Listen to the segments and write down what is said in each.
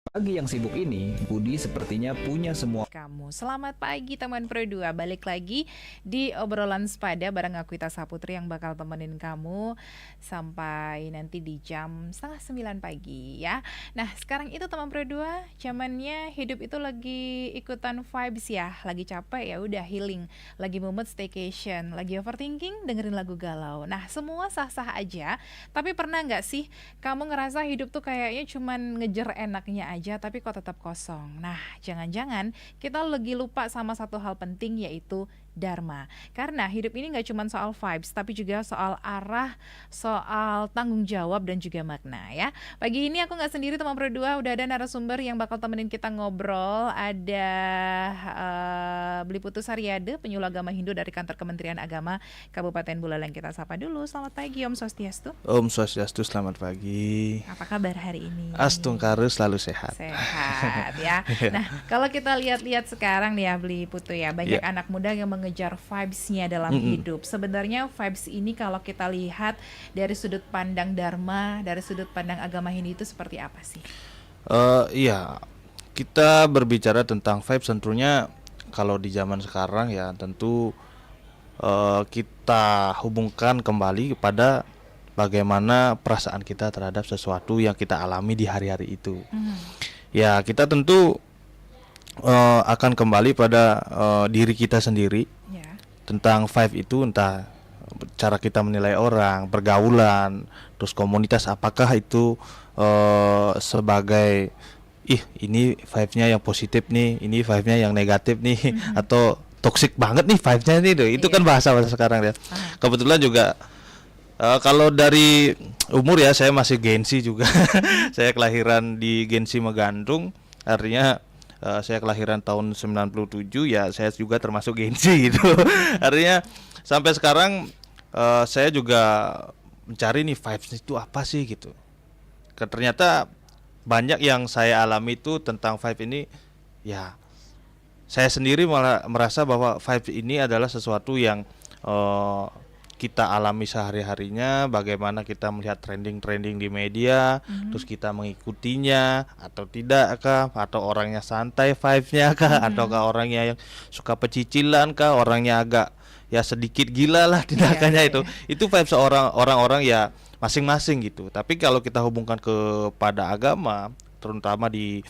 Pagi yang sibuk ini, Budi sepertinya punya semua. Kamu. Selamat pagi teman Pro 2. Balik lagi di obrolan sepada bareng aku Ita Saputri yang bakal temenin kamu sampai nanti di jam setengah 9 pagi ya. Nah, sekarang itu teman Pro 2, zamannya hidup itu lagi ikutan vibes ya. Lagi capek ya udah healing, lagi mumet staycation, lagi overthinking dengerin lagu galau. Nah, semua sah-sah aja. Tapi pernah nggak sih kamu ngerasa hidup tuh kayaknya cuman ngejar enaknya aja tapi kok tetap kosong. Nah, jangan-jangan kita lagi lupa sama satu hal penting yaitu Dharma. Karena hidup ini nggak cuma soal vibes, tapi juga soal arah, soal tanggung jawab dan juga makna ya. Pagi ini aku nggak sendiri teman berdua, udah ada narasumber yang bakal temenin kita ngobrol. Ada Beli Putu Saryade, penyuluh agama Hindu dari kantor Kementerian Agama Kabupaten Buleleng. Kita sapa dulu. Selamat pagi Om Swastiastu. Om Swastiastu, selamat pagi. Apa kabar hari ini? Astungkaru selalu sehat. Sehat ya. Nah, kalau kita lihat-lihat sekarang nih ya Beli Putu ya, banyak Ya. anak muda yang mengejar vibes-nya dalam hidup. Sebenarnya vibes ini kalau kita lihat dari sudut pandang Dharma, dari sudut pandang agama Hindu itu seperti apa sih? Iya, kita berbicara tentang vibes tentunya kalau di zaman sekarang ya tentu kita hubungkan kembali kepada bagaimana perasaan kita terhadap sesuatu yang kita alami di hari-hari itu. Ya, kita tentu akan kembali pada diri kita sendiri Ya. tentang vibe itu, entah cara kita menilai orang, pergaulan, terus komunitas, apakah itu sebagai ini vibe-nya yang positif nih, ini vibe-nya yang negatif nih, atau toxic banget nih vibe-nya nih tuh. Itu kan bahasa-bahasa sekarang ya. Kebetulan juga kalau dari umur ya, saya masih Gen Z juga. Saya kelahiran di Gen Z Megandung, artinya saya kelahiran tahun 97, ya saya juga termasuk Gen Z gitu. Artinya sampai sekarang saya juga mencari nih vibes itu apa sih gitu. Ternyata banyak yang saya alami itu tentang vibe ini. Ya, saya sendiri malah merasa bahwa vibe ini adalah sesuatu yang eh, kita alami sehari-harinya. Bagaimana kita melihat trending-trending di media, terus kita mengikutinya atau tidak kah, atau orangnya santai vibe-nya kah, ataukah orangnya yang suka pecicilan kah, orangnya agak ya sedikit gila lah tindakannya itu. Itu vibe seorang orang-orang ya masing-masing gitu. Tapi kalau kita hubungkan kepada agama, terutama di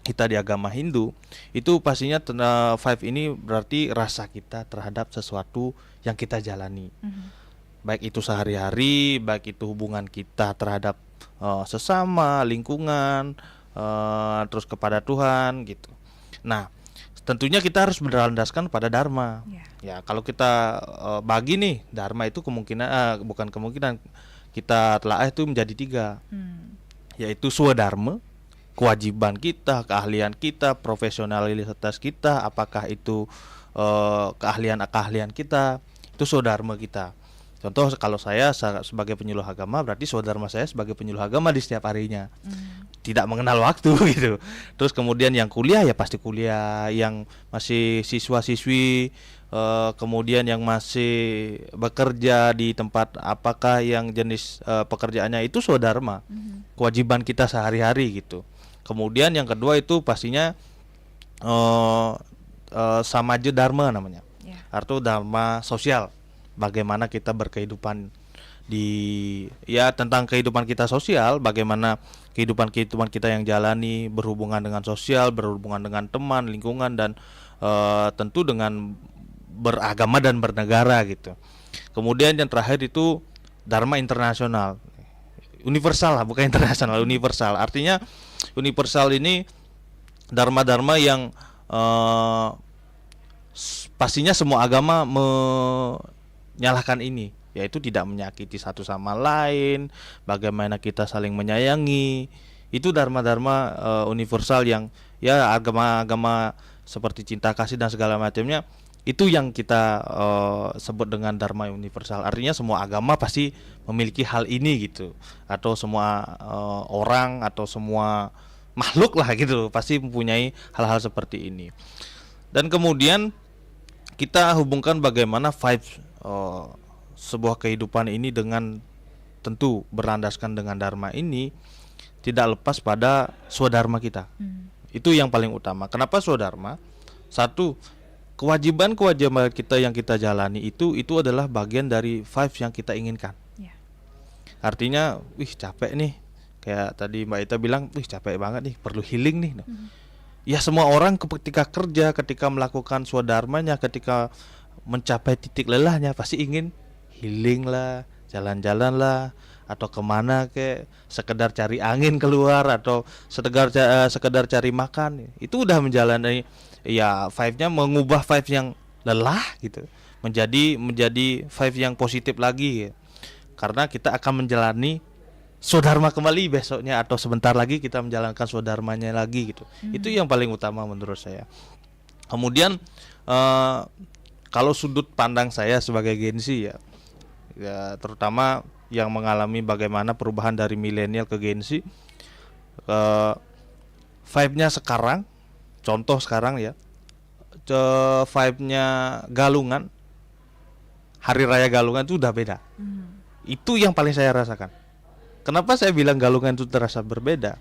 kita di agama Hindu, itu pastinya vibe ini berarti rasa kita terhadap sesuatu yang kita jalani. Baik itu sehari-hari, baik itu hubungan kita terhadap sesama, lingkungan, terus kepada Tuhan gitu. Nah, tentunya kita harus berlandaskan pada Dharma. Ya. Ya, kalau kita bagi nih Dharma itu kemungkinan bukan kemungkinan, kita telah itu menjadi 3, yaitu Swadharma, kewajiban kita, keahlian kita, profesionalitas kita, apakah itu keahlian kita, itu Swadharma kita. Contoh, kalau saya sebagai penyuluh agama, berarti Swadharma saya sebagai penyuluh agama di setiap harinya, tidak mengenal waktu gitu. Terus kemudian yang kuliah ya pasti kuliah, yang masih siswa-siswi, kemudian yang masih bekerja di tempat apakah yang jenis pekerjaannya, itu Swadharma, kewajiban kita sehari-hari gitu. Kemudian yang kedua itu pastinya Samaja Dharma namanya, Ya. atau Dharma sosial. Bagaimana kita berkehidupan di, ya tentang kehidupan kita sosial, bagaimana kehidupan kita yang jalani berhubungan dengan sosial, berhubungan dengan teman, lingkungan, dan tentu dengan beragama dan bernegara gitu. Kemudian yang terakhir itu Dharma internasional, universal lah, bukan internasional, universal. Artinya universal ini dharma-dharma yang pastinya semua agama menyalahkan ini, yaitu tidak menyakiti satu sama lain, bagaimana kita saling menyayangi. Itu dharma-dharma universal yang ya agama-agama seperti cinta kasih dan segala macamnya, itu yang kita sebut dengan dharma universal. Artinya semua agama pasti memiliki hal ini gitu, atau semua orang atau semua makhluk lah gitu pasti mempunyai hal-hal seperti ini. Dan kemudian kita hubungkan bagaimana vibe sebuah kehidupan ini dengan tentu berlandaskan dengan dharma ini. tidak lepas pada swadharma kita. Itu yang paling utama. Kenapa swadharma? Satu, kewajiban-kewajiban kita yang kita jalani itu adalah bagian dari five yang kita inginkan. Ya. Artinya, capek nih. Kayak tadi Mbak Ita bilang, capek banget nih, perlu healing nih. Ya semua orang ketika kerja, ketika melakukan swadharmanya, ketika mencapai titik lelahnya pasti ingin healing lah, jalan-jalan lah, atau kemana sekedar cari angin keluar, atau sekedar cari makan. Itu udah menjalani ya five-nya, mengubah five yang lelah gitu menjadi five yang positif lagi. Karena kita akan menjalani swadharma kembali besoknya, atau sebentar lagi kita menjalankan swadharmanya lagi gitu. Itu yang paling utama menurut saya. Kemudian kalau sudut pandang saya sebagai Gen Z ya terutama yang mengalami bagaimana perubahan dari milenial ke Gen Z, vibe-nya sekarang, contoh sekarang ya, vibe-nya Galungan, Hari Raya Galungan itu udah beda. Itu yang paling saya rasakan. Kenapa saya bilang Galungan itu terasa berbeda?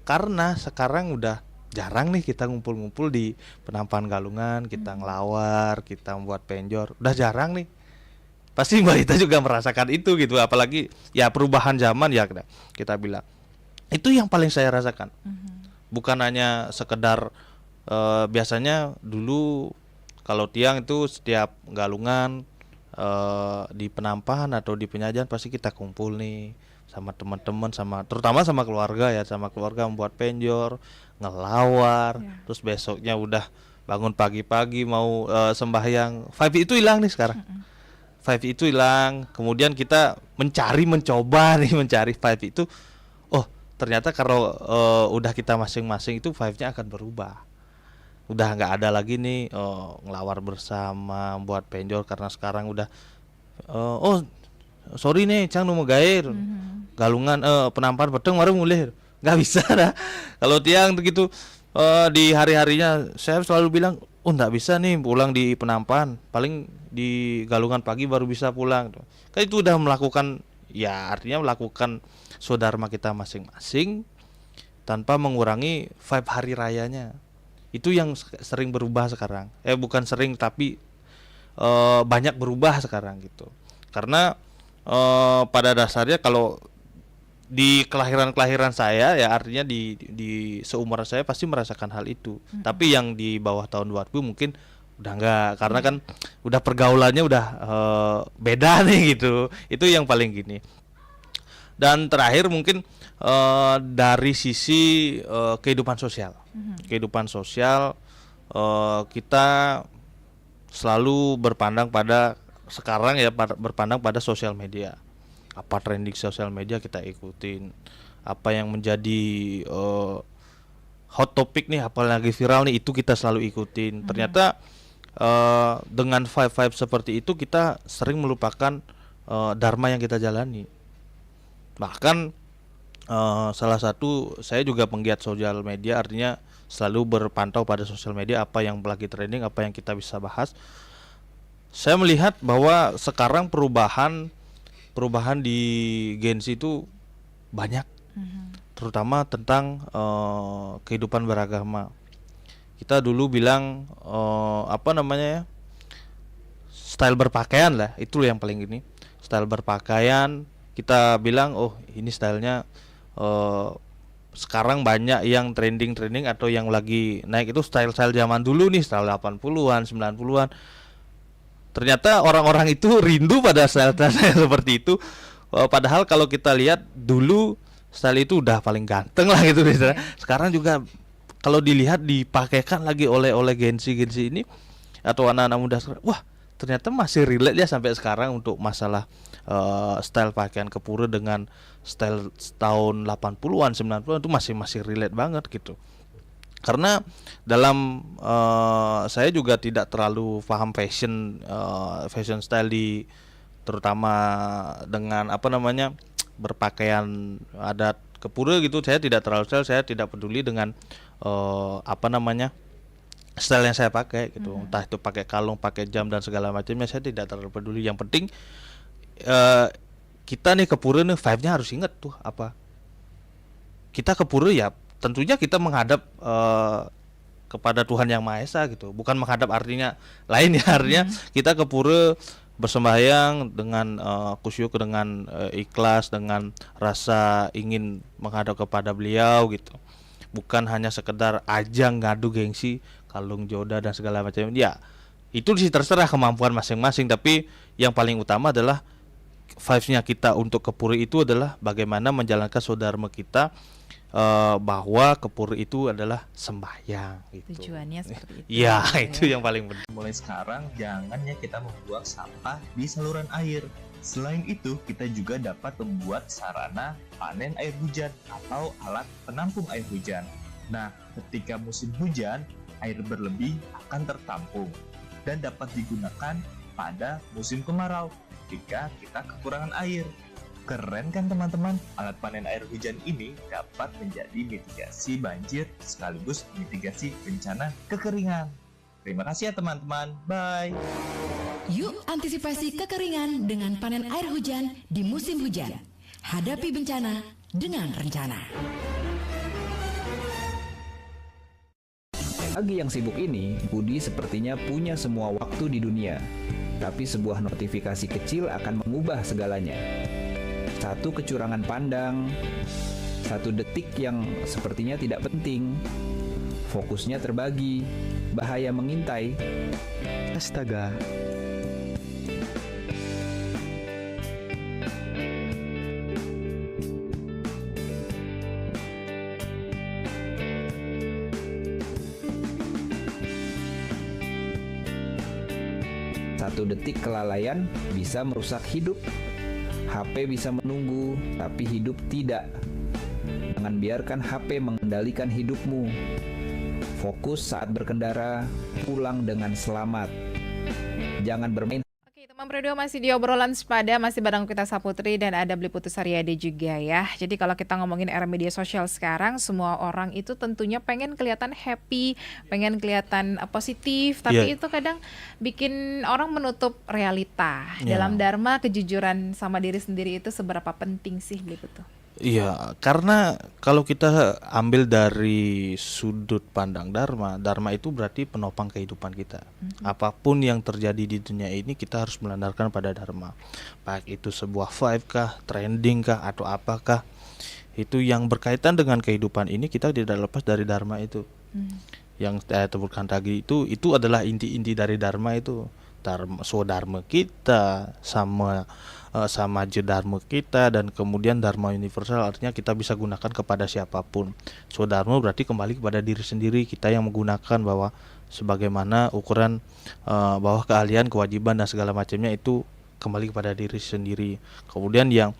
Karena sekarang udah jarang nih kita ngumpul-ngumpul di penampan Galungan, kita ngelawar, kita membuat penjor, udah jarang nih. Pasti Mbak Ita juga merasakan itu gitu, apalagi ya perubahan zaman ya kita bilang. Itu yang paling saya rasakan. Bukan hanya sekedar biasanya dulu kalau tiang itu setiap Galungan di penampan atau di penyajian pasti kita kumpul nih sama teman-teman, terutama sama keluarga ya, sama keluarga membuat penjor, ngelawar, terus besoknya udah bangun pagi-pagi mau sembahyang. Vibe itu hilang nih sekarang. Vibe itu hilang. Kemudian kita mencoba mencari vibe itu. Oh, ternyata kalau udah kita masing-masing itu vibe-nya akan berubah. Udah nggak ada lagi nih ngelawar bersama, buat penjor, karena sekarang udah sorry nih Cang mau gair Galungan penampan pedang baru mulai nggak bisa dah. Kalau tiang begitu di hari-harinya saya selalu bilang nggak bisa nih pulang di penampan, paling di Galungan pagi baru bisa pulang. Kan itu udah melakukan, ya artinya melakukan swadharma kita masing-masing tanpa mengurangi vibe hari rayanya. Itu yang sering berubah sekarang. Bukan sering, tapi banyak berubah sekarang gitu. Karena pada dasarnya kalau di kelahiran saya ya, artinya di seumuran saya pasti merasakan hal itu. Tapi yang di bawah tahun 2000 mungkin udah enggak, karena kan udah pergaulannya udah beda nih gitu. Itu yang paling gini. Dan terakhir mungkin dari sisi kehidupan sosial. Kehidupan sosial kita selalu berpandang pada sekarang ya, berpandang pada sosial media. Apa trending sosial media kita ikutin, apa yang menjadi hot topic nih, apa lagi viral nih, itu kita selalu ikutin. Ternyata dengan vibe seperti itu kita sering melupakan dharma yang kita jalani. Bahkan salah satu, saya juga penggiat sosial media, artinya selalu berpantau pada sosial media, apa yang lagi trending, apa yang kita bisa bahas. Saya melihat bahwa sekarang perubahan di Gen Z itu banyak, terutama tentang kehidupan beragama. Kita dulu bilang style berpakaian lah, itu yang paling gini. Style berpakaian, kita bilang ini stylenya sekarang banyak yang trending atau yang lagi naik itu style zaman dulu nih, style 80-an, 90-an. Ternyata orang-orang itu rindu pada style seperti itu. Padahal kalau kita lihat dulu style itu udah paling ganteng lah gitu. Sekarang juga kalau dilihat dipakaikan lagi oleh Gen Z ini atau anak-anak muda sekarang, wah ternyata masih relate ya sampai sekarang untuk masalah style pakaian kepura dengan style tahun 80-an, 90-an itu masih relate banget gitu. Karena dalam saya juga tidak terlalu paham fashion style terutama dengan berpakaian adat kepura gitu. Saya tidak terlalu saya tidak peduli dengan style yang saya pakai gitu. Entah itu pakai kalung, pakai jam dan segala macamnya, saya tidak terlalu peduli. Yang penting kita nih kepura nih vibe-nya harus inget tuh apa. kita ke pura ya tentunya kita menghadap kepada Tuhan Yang Maha Esa gitu. Bukan menghadap artinya lain ya, artinya kita ke pura bersembahyang dengan kusyuk, dengan ikhlas, dengan rasa ingin menghadap kepada beliau gitu. Bukan hanya sekedar ajang ngadu gengsi, kalung joda dan segala macam. Ya, itu sih terserah kemampuan masing-masing, tapi yang paling utama adalah vibes-nya kita untuk ke pura itu adalah bagaimana menjalankan swadharma kita, bahwa ke pura itu adalah sembahyang gitu. Tujuannya seperti itu. Ya, itu yang paling penting. Mulai sekarang jangan ya kita membuang sampah di saluran air. Selain itu, kita juga dapat membuat sarana panen air hujan atau alat penampung air hujan. Nah, ketika musim hujan, air berlebih akan tertampung dan dapat digunakan pada musim kemarau ketika kita kekurangan air. Keren kan teman-teman? Alat panen air hujan ini dapat menjadi mitigasi banjir sekaligus mitigasi bencana kekeringan. Terima kasih ya teman-teman. Bye. Yuk antisipasi kekeringan dengan panen air hujan di musim hujan. Hadapi bencana dengan rencana. Pagi yang sibuk ini, Budi sepertinya punya semua waktu di dunia. Tapi sebuah notifikasi kecil akan mengubah segalanya. Satu kecurangan pandang, satu detik yang sepertinya tidak penting. Fokusnya terbagi, bahaya mengintai. Astaga. Satu detik kelalaian bisa merusak hidup. HP bisa menunggu, tapi hidup tidak. Jangan biarkan HP mengendalikan hidupmu. Fokus saat berkendara, pulang dengan selamat. Jangan bermain. Oke, teman Pro2 masih di obrolan sepada, masih bareng kita Saputri dan ada Beli Putus Haryadi juga ya. Jadi kalau kita ngomongin era media sosial sekarang, semua orang itu tentunya pengen kelihatan happy, pengen kelihatan positif, tapi itu kadang bikin orang menutup realita. Dalam dharma, kejujuran sama diri sendiri itu seberapa penting sih, Beli Putus? Iya, karena kalau kita ambil dari sudut pandang dharma, dharma itu berarti penopang kehidupan kita. Apapun yang terjadi di dunia ini kita harus melandarkan pada dharma. Baik itu sebuah vibe kah, trending kah, atau apakah, itu yang berkaitan dengan kehidupan ini kita tidak lepas dari dharma itu. Yang saya sebutkan tadi itu adalah inti-inti dari dharma itu. Dharma, swadharma kita sama dharma kita, dan kemudian dharma universal artinya kita bisa gunakan kepada siapapun. Swadharma berarti kembali kepada diri sendiri, kita yang menggunakan bahwa sebagaimana ukuran bahwa keahlian, kewajiban dan segala macamnya itu kembali kepada diri sendiri. Kemudian yang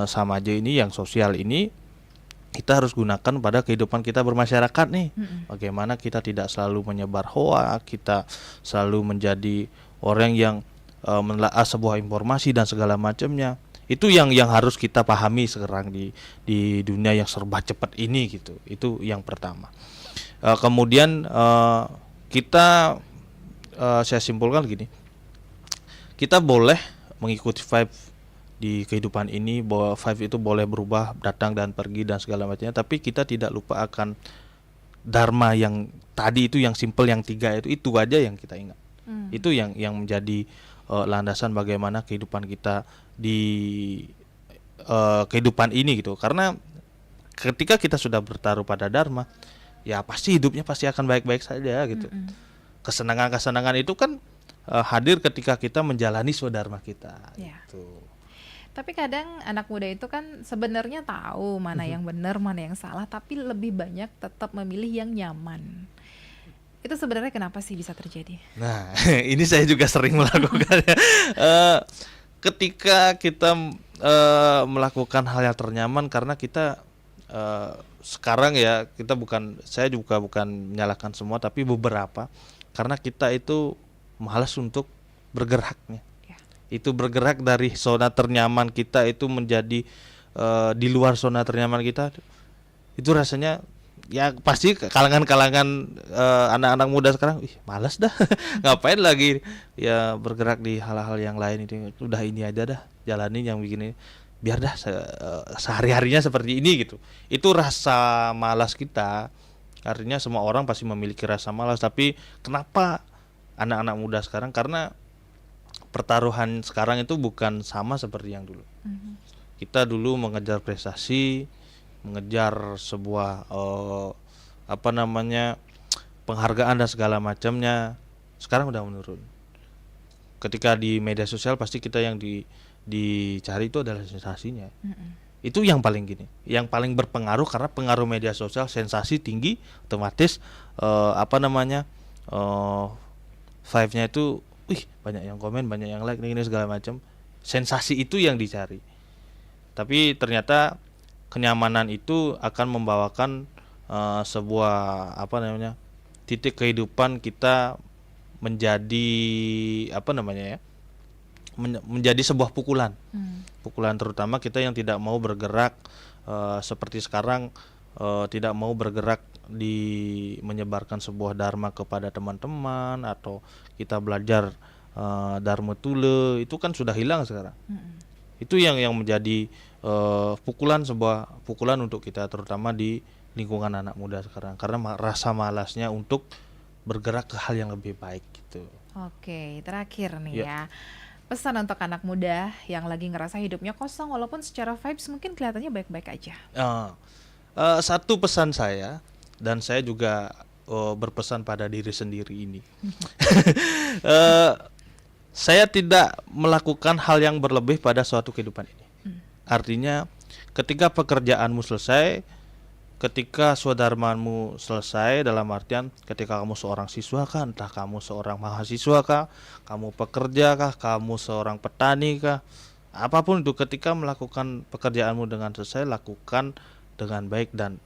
samaja ini, yang sosial ini kita harus gunakan pada kehidupan kita bermasyarakat nih. Bagaimana kita tidak selalu menyebar hoak, kita selalu menjadi orang yang menelaah sebuah informasi dan segala macamnya. Itu yang harus kita pahami sekarang di dunia yang serba cepat ini gitu. Itu yang pertama. Kemudian kita saya simpulkan gini. Kita boleh mengikuti vibe di kehidupan ini, bahwa vibe itu boleh berubah, datang dan pergi dan segala macamnya, tapi kita tidak lupa akan dharma yang tadi itu, yang simple, yang 3 itu aja yang kita ingat. Itu yang menjadi landasan bagaimana kehidupan kita di kehidupan ini gitu. Karena ketika kita sudah bertaruh pada dharma, ya pasti hidupnya pasti akan baik-baik saja gitu. Kesenangan-kesenangan itu kan hadir ketika kita menjalani swadharma kita gitu. Tapi kadang anak muda itu kan sebenarnya tahu mana yang benar, mana yang salah, tapi lebih banyak tetap memilih yang nyaman. Itu sebenarnya kenapa sih bisa terjadi? Nah, ini saya juga sering melakukannya. Ketika kita melakukan hal yang ternyaman, karena kita sekarang ya, saya juga bukan menyalahkan semua, tapi beberapa, karena kita itu malas untuk bergeraknya. Itu bergerak dari zona ternyaman kita itu menjadi di luar zona ternyaman kita, itu rasanya ya pasti kalangan-kalangan anak-anak muda sekarang malas dah. Ngapain lagi ya bergerak di hal-hal yang lain, itu udah ini aja dah, jalanin yang begini, biar dah sehari-harinya seperti ini gitu. Itu rasa malas kita. Artinya semua orang pasti memiliki rasa malas, tapi kenapa anak-anak muda sekarang? Karena pertaruhan sekarang itu bukan sama seperti yang dulu. Kita dulu mengejar prestasi, mengejar sebuah penghargaan dan segala macamnya. Sekarang udah menurun. Ketika di media sosial pasti kita yang dicari itu adalah sensasinya. Itu yang paling yang paling berpengaruh, karena pengaruh media sosial, sensasi tinggi, otomatis vibe-nya itu, banyak yang komen, banyak yang like, ini segala macam. Sensasi itu yang dicari. Tapi ternyata kenyamanan itu akan membawakan sebuah titik kehidupan kita menjadi menjadi sebuah pukulan. Pukulan terutama kita yang tidak mau bergerak seperti sekarang, tidak mau bergerak di menyebarkan sebuah dharma kepada teman-teman, atau kita belajar dharma tule, itu kan sudah hilang sekarang. Itu yang menjadi sebuah pukulan untuk kita, terutama di lingkungan anak muda sekarang, karena rasa malasnya untuk bergerak ke hal yang lebih baik gitu. Oke, terakhir nih ya. Pesan untuk anak muda yang lagi ngerasa hidupnya kosong, walaupun secara vibes mungkin kelihatannya baik-baik aja. Satu pesan saya, dan saya juga berpesan pada diri sendiri ini. Saya tidak melakukan hal yang berlebih pada suatu kehidupan ini. Artinya ketika pekerjaanmu selesai, ketika swadharmamu selesai, dalam artian ketika kamu seorang siswa kah, entah kamu seorang mahasiswa kah, kamu pekerja kah, kamu seorang petani kah, apapun itu, ketika melakukan pekerjaanmu dengan selesai, lakukan dengan baik, dan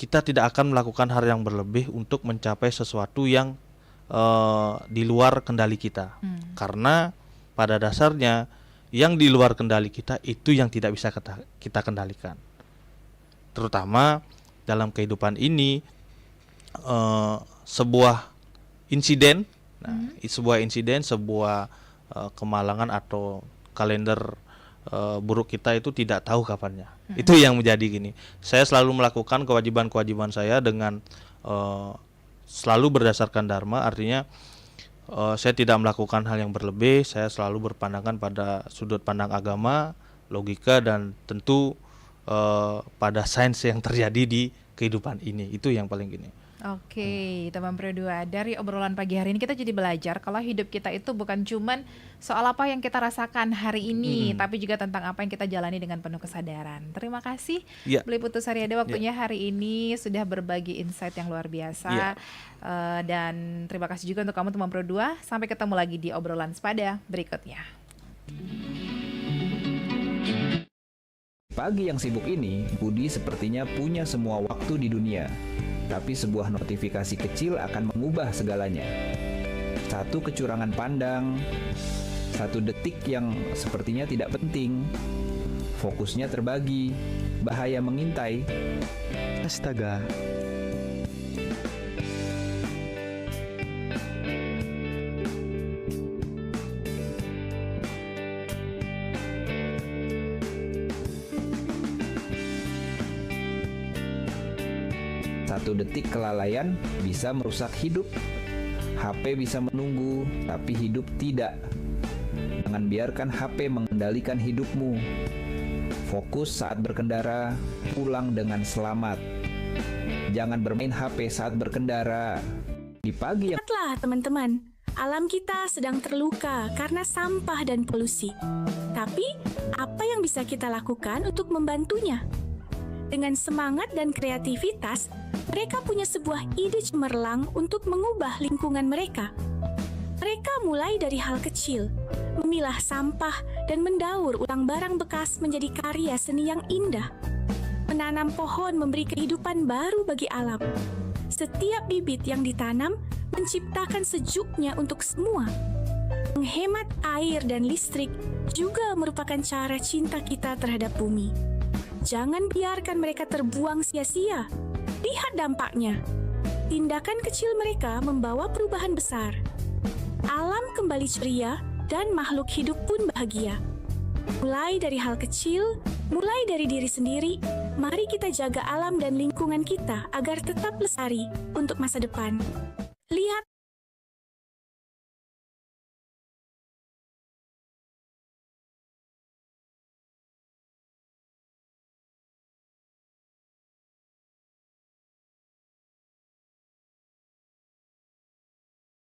kita tidak akan melakukan hal yang berlebih untuk mencapai sesuatu yang di luar kendali kita. Karena pada dasarnya yang di luar kendali kita itu yang tidak bisa kita kendalikan. Terutama dalam kehidupan ini, sebuah insiden, sebuah kemalangan atau kalender buruk kita itu tidak tahu kapannya. Itu yang menjadi gini. Saya selalu melakukan kewajiban-kewajiban saya dengan selalu berdasarkan dharma, artinya saya tidak melakukan hal yang berlebih. Saya selalu berpandangan pada sudut pandang agama, logika, dan tentu pada sains yang terjadi di kehidupan ini. Itu yang paling gini. Oke, teman Pro 2, dari obrolan pagi hari ini kita jadi belajar kalau hidup kita itu bukan cuman soal apa yang kita rasakan hari ini, tapi juga tentang apa yang kita jalani dengan penuh kesadaran. Terima kasih Beli Putu Saryade, waktunya hari ini sudah berbagi insight yang luar biasa. Dan terima kasih juga untuk kamu teman Pro 2. Sampai ketemu lagi di obrolan sepada berikutnya. Pagi yang sibuk ini, Budi sepertinya punya semua waktu di dunia. Tapi sebuah notifikasi kecil akan mengubah segalanya. Satu kecurangan pandang, satu detik yang sepertinya tidak penting, fokusnya terbagi, bahaya mengintai. Astaga. Satu detik kelalaian bisa merusak hidup. HP bisa menunggu, tapi hidup tidak. Jangan biarkan HP mengendalikan hidupmu. Fokus saat berkendara, pulang dengan selamat. Jangan bermain HP saat berkendara. Di pagi yang... Lihatlah teman-teman, alam kita sedang terluka karena sampah dan polusi. Tapi, apa yang bisa kita lakukan untuk membantunya? Dengan semangat dan kreativitas, mereka punya sebuah ide cemerlang untuk mengubah lingkungan mereka. Mereka mulai dari hal kecil, memilah sampah dan mendaur ulang barang bekas menjadi karya seni yang indah. Menanam pohon memberi kehidupan baru bagi alam. Setiap bibit yang ditanam menciptakan sejuknya untuk semua. Menghemat air dan listrik juga merupakan cara cinta kita terhadap bumi. Jangan biarkan mereka terbuang sia-sia. Lihat dampaknya. Tindakan kecil mereka membawa perubahan besar. Alam kembali ceria dan makhluk hidup pun bahagia. Mulai dari hal kecil, Mulai dari diri sendiri, mari kita jaga alam dan lingkungan kita agar tetap lestari untuk masa depan. Lihat